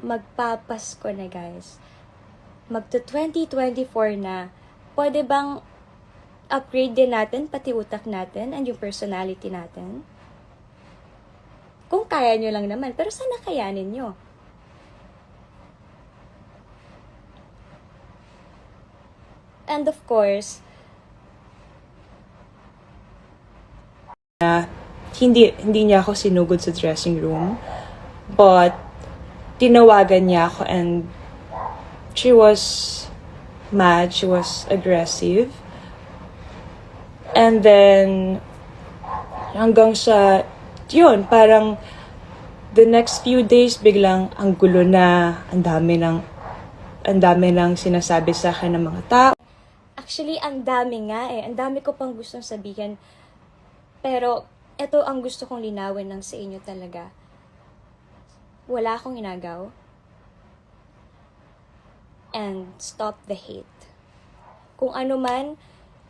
Magpapasko na guys. Magto 2024 na. Pwede bang upgrade din natin pati utak natin and yung personality natin? Kung kaya nyo lang naman, pero sana kayanin nyo. And of course, hindi niya ako sinugod sa dressing room, but tinawagan niya ako and she was mad, she was aggressive. And then hanggang sa yun, parang the next few days biglang ang gulo na, ang dami ng sinasabi sa akin ng mga tao. actually ang dami nga eh. Ang dami ko pang gustong sabihin. Pero ito ang gusto kong linawin lang sa inyo talaga. Wala akong inagaw. And stop the hate. Kung ano man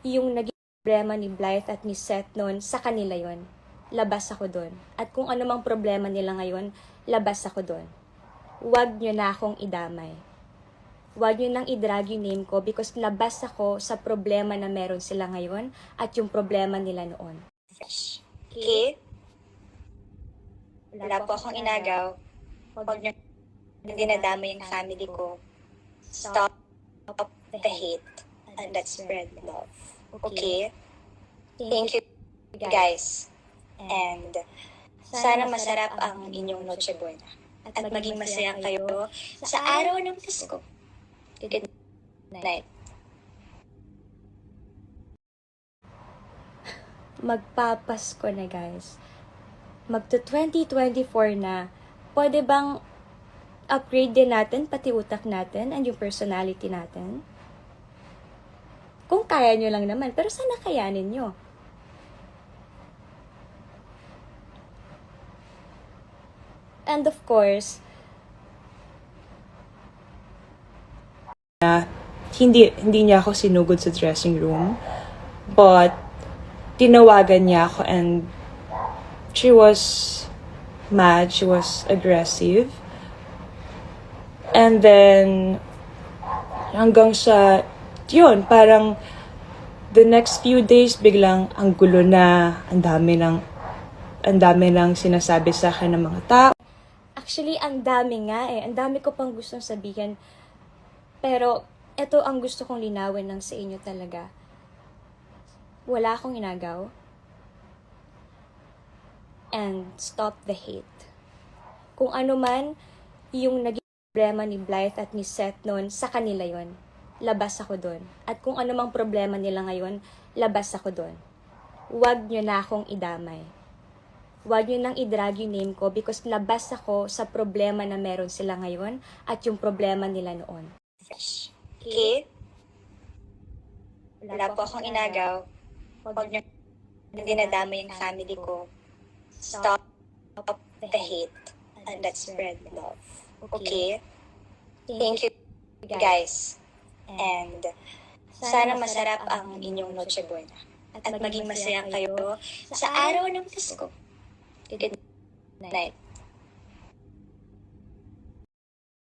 yung naging problema ni Blythe at ni Seth noon, sa kanila yon. Labas ako doon. At kung ano mang problema nila ngayon, labas ako doon. Huwag nyo na akong idamay. Huwag nyo nang i-drag yung name ko because labas ako sa problema na meron sila ngayon at yung problema nila noon. Okay? Wala po akong inagaw. Huwag nyo dinadamay yung family ko. Stop the hate and let's spread love. Okay? Thank you guys. And sana masarap ang inyong Noche Buena. At maging masaya kayo sa araw ng Pasko. Good night. Magpapasko na guys. Magto 2024 na. Pwede bang upgrade din natin pati utak natin and yung personality natin? Kung kaya nyo lang naman, pero sana kayanin nyo. And of course, hindi niya ako sinugod sa dressing room, but tinawagan niya ako and she was mad, she was aggressive. And then hanggang sa yun, parang the next few days biglang ang gulo na, ang dami ng sinasabi sa akin ng mga tao. actually ang dami nga eh. Ang dami ko pang gustong sabihin. Pero ito ang gusto kong linawin lang sa inyo talaga. Wala akong inagaw. And stop the hate. Kung ano man yung naging problema ni Blythe at ni Seth noon, sa kanila yon. Labas ako doon. At kung ano mang problema nila ngayon, labas ako doon. Huwag nyo na akong idamay. Huwag nyo nang i-drag yung name ko because labas ako sa problema na meron sila ngayon at yung problema nila noon. Okay? Wala po akong inagaw. Huwag nyo dinadamay yung family ko. Stop the hate and let's spread love. Okay? Thank you guys. And sana masarap ang inyong Noche Buena. At maging masaya kayo sa araw ng Pasko. Good night.